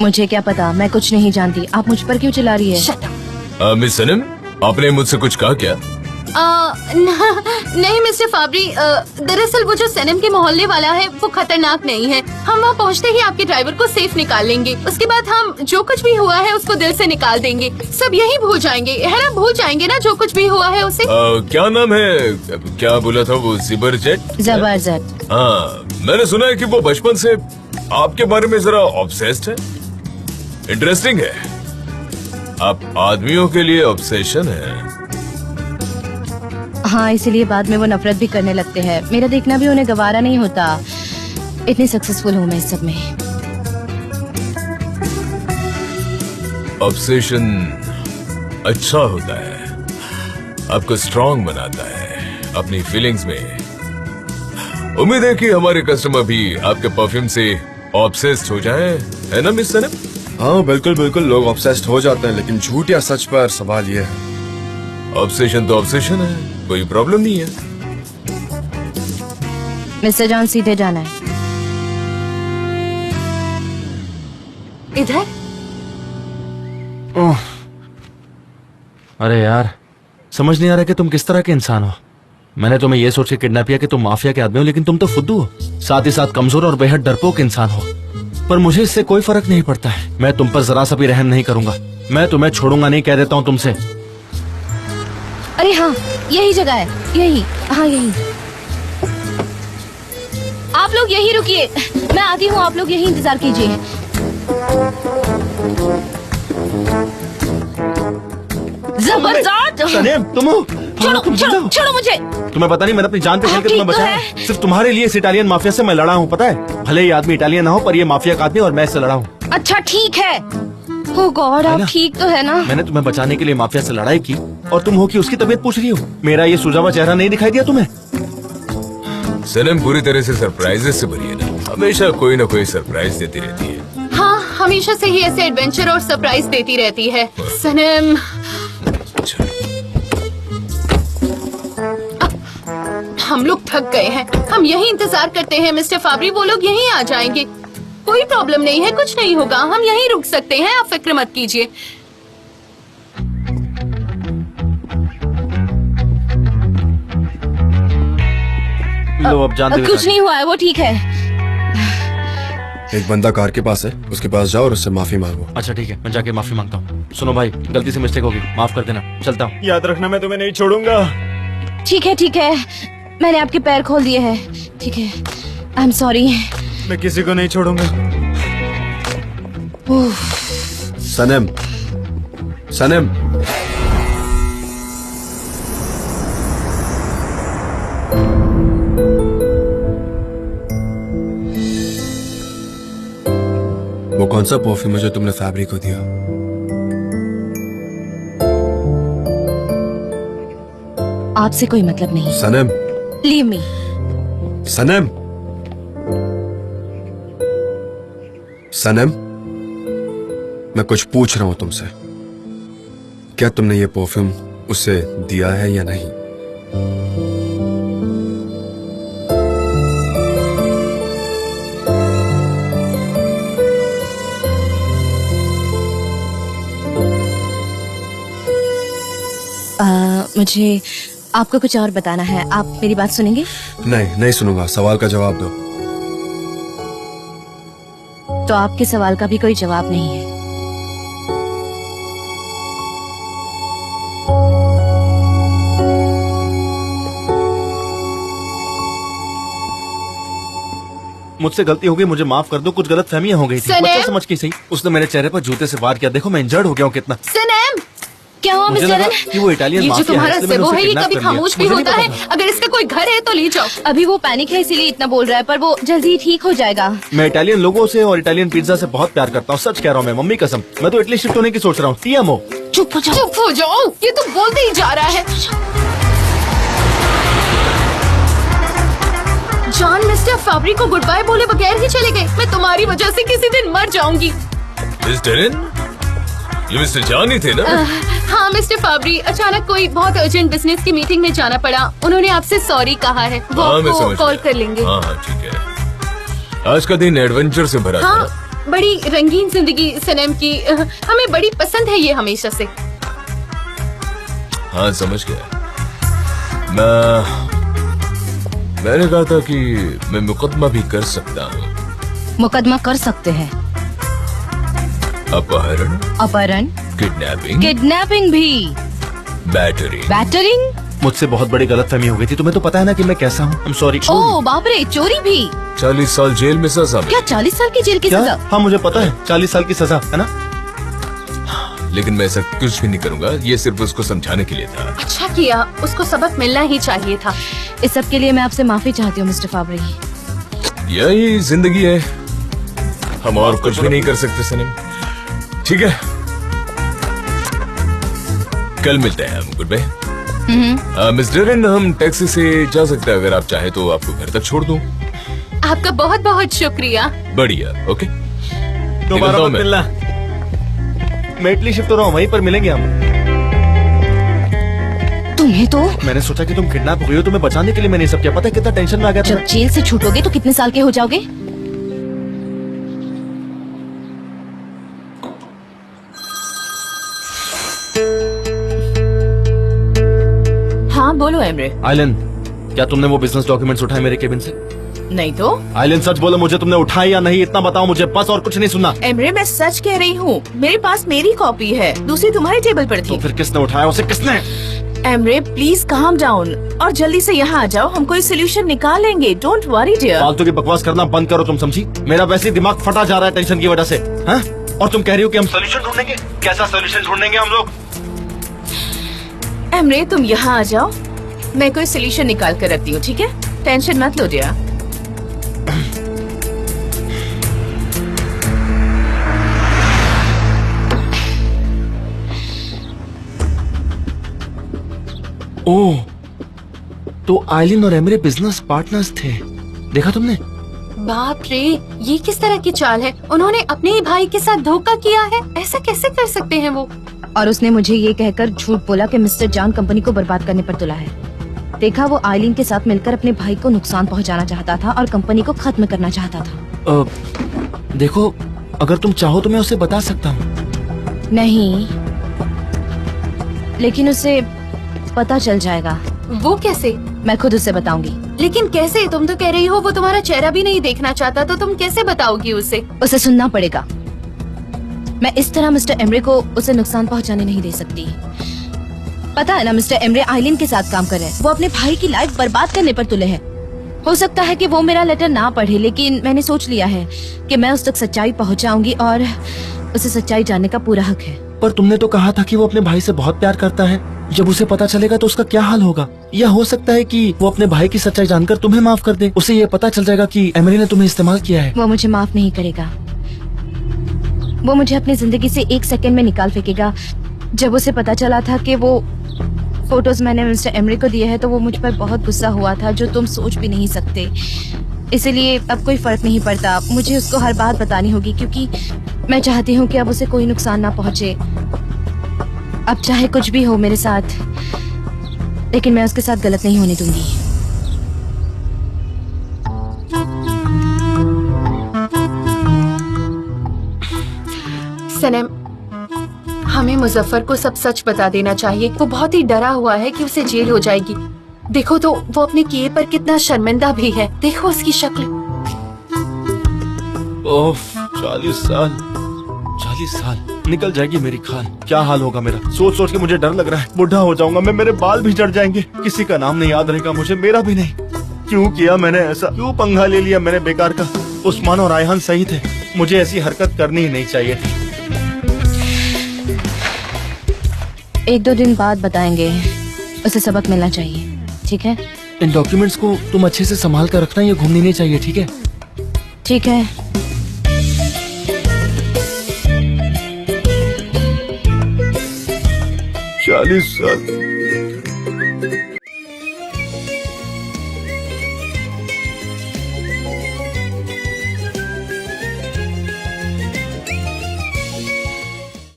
मुझे क्या पता, मैं कुछ नहीं जानती। आप मुझ पर क्यों चिल्ला रही है? Shut up। मिस सनम, आपने मुझसे कुछ कहा क्या? नहीं मिस्टर फाबरी, दरअसल वो जो सनम के मोहल्ले वाला है वो खतरनाक नहीं है। हम वहाँ पहुँचते ही आपके ड्राइवर को सेफ निकाल लेंगे। उसके बाद हम जो कुछ भी हुआ है उसको दिल से निकाल देंगे। सब यही भूल जाएंगे, है ना? भूल जाएंगे ना जो कुछ भी हुआ है उसे। क्या नाम है? क्या बोला था वो? जिबरजेट? जबरदस्त। हाँ, मैंने सुना है कि वो बचपन से आपके बारे में जरा ऑब्सेस्ड है। इंटरेस्टिंग है, आप आदमियों के लिए ऑब्सेशन है। हाँ, इसीलिए बाद में वो नफरत भी करने लगते हैं। मेरा देखना भी उन्हें गवारा नहीं होता। इतनी सक्सेसफुल हूँ मैं इस सब में। ऑब्सेशन अच्छा होता है, आपको स्ट्रांग बनाता है अपनी फीलिंग्स में। उम्मीद है कि हमारे कस्टमर भी आपके परफ्यूम से ऑब्सेस्ड हो जाएं, है ना मिस सनम? हाँ बिल्कुल बिल्कुल, लोग ऑब्सेस्ड हो जाते हैं, लेकिन झूठ या सच पर सवाल ये है। ऑब्सेशन तो ऑब्सेशन है, कोई प्रॉब्लम नहीं है। मिस्टर जॉन, सीधे जाना है। इधर? ओह, अरे यार, समझ नहीं आ रहा कि तुम किस तरह के इंसान हो। मैंने तुम्हें यह सोच के किडनैप किया कि तुम माफिया के आदमी हो, लेकिन तुम तो फुद्दू हो, साथ ही साथ कमजोर और बेहद डरपोक इंसान हो। पर मुझे इससे कोई फर्क नहीं पड़ता है। मैं तुम पर जरा सा भी रहम नहीं करूंगा। मैं तुम्हें छोड़ूंगा नहीं, कह देता हूँ तुमसे। अरे हाँ, यही जगह है, यही। हाँ यही। आप लोग यही रुकिए, मैं आती हूँ। आप लोग यही इंतजार कीजिए। जबरदस्त। सनेम, तुम हो? हाँ, छोड़ो तुम जिंदा छोड़ो हो? छोड़ो मुझे। तुम्हें पता नहीं मैंने अपनी जान पे खेल के ठीक तुम्हें तो बचाया। है। सिर्फ तुम्हारे लिए इस इटालियन माफिया से मैं लड़ा हूँ, पता है? भले ही आदमी इटालियन ना हो पर ये माफिया का आदमी और मैं इससे लड़ा हूँ। अच्छा ठीक है। ओ गॉड, आप ना? ठीक तो है ना? मैंने तुम्हें बचाने के लिए माफिया से लड़ाई की और तुम हो कि उसकी तबीयत पूछ रही हो। मेरा ये सुझावा चेहरा नहीं दिखाई दिया तुम्हें? सनम पूरी तरह से सरप्राइजेस से भरी है ना, हमेशा कोई ना कोई सरप्राइज देती रहती है। हाँ, हमेशा से ही ऐसे एडवेंचर और सरप्राइज देती रहती है सनम। हम लोग थक गए हैं, हम यही इंतजार करते हैं मिस्टर फाबरी, वो लोग यहीं आ जाएंगे। कोई प्रॉब्लम नहीं है, कुछ नहीं होगा, हम यहीं रुक सकते हैं, आप फिक्र मत कीजिए। लो अब जानते हुए कुछ नहीं हुआ है, वो ठीक है। एक बंदा कार के पास है, उसके पास जाओ और उससे माफी मांगो। अच्छा ठीक है, मैं जाके माफी मांगता हूँ। सुनो भाई, गलती से मिस्टेक होगी, माफ कर देना। चलता हूँ। याद रखना, मैं तुम्हें नहीं छोड़ूंगा। ठीक है, मैंने आपके पैर खोल दिए हैं। ठीक है, आई एम सॉरी। मैं किसी को नहीं छोड़ूंगा। सनम, सनम, वो कौन सा परफ्यूम है जो तुमने फैब्रिक को दिया? आपसे कोई मतलब नहीं। सनम, लीव मी। सनम, सनम, मैं कुछ पूछ रहा हूं तुमसे। क्या तुमने ये परफ्यूम उसे दिया है या नहीं? मुझे आपको कुछ और बताना है, आप मेरी बात सुनेंगे? नहीं, नहीं सुनूंगा। सवाल का जवाब दो। तो आपके सवाल का भी कोई जवाब नहीं है। मुझसे गलती हो गई, मुझे माफ कर दो। कुछ गलत फहमियां हो गई थी। सनम! बच्चा समझ के सही। उसने मेरे चेहरे पर जूते से वार किया। देखो मैं इंजर्ड हो गया हूँ कितना। सनम, क्या हुआ मुझे मिस्टर लगा रन? कि वो इटालियन ये जो माफिया तुम्हारा है, इसलिए मैंने सेबो उसे है ये kidnap कभी कर लिया। खामोश भी मुझे नहीं होता है। पता था। अगर इसका कोई घर है तो ले जाओ। अभी वो पैनिक है इसीलिए इतना बोल रहा है, पर वो जल्दी ही ठीक हो जाएगा। मैं इटालियन लोगों से और इटालियन पिज्जा से बहुत प्यार करता हूँ। सच कह रहा हूँ मैं, मम्मी कसम। मैं तो इटली शिफ्ट होने की सोच रहा हूँ। टीएमओ। चुप हो जाओ। चुप हो जाओ, ये तो बोलते ही जा रहा है। जॉन मिस्टर फैब्री को गुड बाय बोले बगैर ही चले गए। मैं तुम्हारी वजह से किसी दिन मर जाऊंगी। मिस्टर इन, ये मिस्टर जान ही थे ना? हाँ मिस्टर फैब्री, अचानक कोई बहुत अर्जेंट बिजनेस की मीटिंग में जाना पड़ा। उन्होंने आपसे सॉरी कहा है, वो हाँ, मैं आपको समझ कॉल गया। कर लेंगे। हाँ हाँ ठीक है। आज का दिन एडवेंचर से भरा था हाँ, ना? बड़ी रंगीन जिंदगी सनम की। हमें बड़ी पसंद है ये हमेशा से। हाँ समझ गया। मैंने कहा था कि मैं मुकदमा भी कर सकता हूँ। मुकदमा कर सकते हैं। अपहरण, अपहरण, किडनैपिंग, किडनैपिंग भी, बैटरी। बैटरिंग। मुझसे बहुत बड़ी गलतफहमी हो गई थी। तुम्हें तो पता है ना कि मैं कैसा हूँ। I'm sorry। ओ बाप रे, चोरी भी। 40 साल जेल में सजा में। क्या 40 साल की जेल की क्या? सजा? हाँ मुझे पता है, 40 साल की सजा है ना। लेकिन मैं ऐसा कुछ भी नहीं करूंगा, ये सिर्फ उसको समझाने के लिए था। अच्छा किया, उसको सबक मिलना ही चाहिए था। इस सब के लिए मैं आपसे माफी चाहती हूँ मिस्टर फाबरी। यही जिंदगी है, हम और कुछ भी नहीं कर सकते सनम। ठीक है, कल मिलते हैं हम। Good bye. मिस्टर इन, हम टैक्सी से जा सकते हैं, अगर आप चाहे तो आपको घर तक छोड़ दूं। आपका बहुत बहुत शुक्रिया। बढ़िया, ओके। दोबारा निकलता हूं मत मैं। मिलना। मैं इटली शिफ्ट हो रहा हूँ, वहीं पर मिलेंगे हम। तुम्हें तो मैंने सोचा कि तुम किडनैप हो गई हो, तुम्हें बचाने के लिए मैंने ये सब किया। पता है कितना टेंशन में आ गया था। जब जेल से छूटोगे तो कितने साल के हो जाओगे? हाँ बोलो एमरे। आइलन, क्या तुमने वो बिजनेस डॉक्यूमेंट्स उठाए मेरे केबिन से? नहीं तो आइलन सच बोलो, मुझे तुमने उठाए या नहीं इतना बताओ मुझे, बस, और कुछ नहीं सुनना। एमरे, मैं सच कह रही हूँ, मेरे पास मेरी कॉपी है, दूसरी तुम्हारे टेबल पर तो थी। फिर किसने उठाया उसे? किसने? एमरे प्लीज काम डाउन और जल्दी से यहाँ आ जाओ, हम कोई सोल्यूशन निकालेंगे। Don't worry dear. फालतू की बकवास करना बंद करो, तुम समझी? मेरा वैसे ही दिमाग फटा जा रहा है टेंशन की वजह से। हाँ? और तुम कह रही हो कि हम सोल्यूशन ढूंढेंगे? कैसा सोल्यूशन ढूंढेंगे हम लोग? एमरे तुम यहाँ आ जाओ, मैं कोई सोल्यूशन निकाल कर रखती हूँ, ठीक है? टेंशन मत लो डियर। ओह, तो आइलिन और एमरे बिजनेस पार्टनर्स थे, देखा तुमने? बाप रे, ये किस तरह की चाल है? उन्होंने अपने ही भाई के साथ धोखा किया है। ऐसा कैसे कर सकते हैं वो? और उसने मुझे ये कहकर झूठ बोला कि मिस्टर जॉन कंपनी को बर्बाद करने पर तुला है। देखा, वो आइलिन के साथ मिलकर अपने भाई को नुकसान पहुंचाना चाहता था और कंपनी को खत्म करना चाहता था। देखो, अगर तुम चाहो तो मैं उसे बता सकता हूँ। नहीं, लेकिन उसे पता चल जाएगा। वो कैसे? मैं खुद उसे बताऊंगी। लेकिन कैसे? तुम तो कह रही हो वो तुम्हारा चेहरा भी नहीं देखना चाहता, तो तुम कैसे बताओगी उसे? उसे सुनना पड़ेगा। मैं इस तरह मिस्टर एमरे को उसे नुकसान पहुंचाने नहीं दे सकती। पता है ना, मिस्टर एमरे आइलिन के साथ काम कर रहे हैं। वो अपने भाई की लाइफ बर्बाद करने पर तुले हैं। हो सकता है कि वो मेरा लेटर ना पढ़े, लेकिन मैंने सोच लिया है कि मैं उस तक सच्चाई पहुंचाऊंगी और उसे सच्चाई जानने का पूरा हक है। पर तुमने तो कहा था कि वो अपने भाई से बहुत प्यार करता है। जब उसे पता चलेगा तो उसका क्या हाल होगा? या हो सकता है कि वो अपने भाई की सच्चाई जानकर तुम्हें माफ कर दे। उसे ये पता चल जाएगा कि एमरी ने तुम्हें इस्तेमाल किया है। वो मुझे माफ नहीं करेगा। वो मुझे अपनी जिंदगी से 1 सेकंड में निकाल फेंकेगा। जब उसे पता चला था कि वो फोटोज मैंने मिस्टर एमरी को दिए हैं, तो वो मुझ पर बहुत गुस्सा हुआ था, जो तुम सोच भी नहीं सकते। इसलिए अब कोई फर्क नहीं पड़ता, मुझे उसको हर बात बतानी होगी, क्योंकि मैं चाहती हूँ कि अब उसे कोई नुकसान ना पहुँचे। अब चाहे कुछ भी हो मेरे साथ, लेकिन मैं उसके साथ गलत नहीं होने दूंगी। सनम, हमें मुजफ्फर को सब सच बता देना चाहिए। वो बहुत ही डरा हुआ है कि उसे जेल हो जाएगी। देखो तो वो अपने किए पर कितना शर्मिंदा भी है। देखो उसकी शक्ल। ओह, 40 साल निकल जाएगी मेरी खान। क्या हाल होगा मेरा? सोच सोच के मुझे डर लग रहा है। बुढ़ा हो जाऊंगा मैं, मेरे बाल भी झड़ जाएंगे। किसी का नाम नहीं याद रहेगा मुझे, मेरा भी नहीं। क्यों किया मैंने ऐसा? क्यों पंगा ले लिया मैंने बेकार का? उस्मान और आयहान सही थे, मुझे ऐसी हरकत करनी ही नहीं चाहिए थी। 1-2 दिन बाद बताएंगे। उसे सबक मिलना चाहिए, ठीक है? इन डॉक्यूमेंट्स को तुम अच्छे से संभाल कर रखना, ये घूमनी नहीं चाहिए, ठीक है? ठीक है। चालीस साल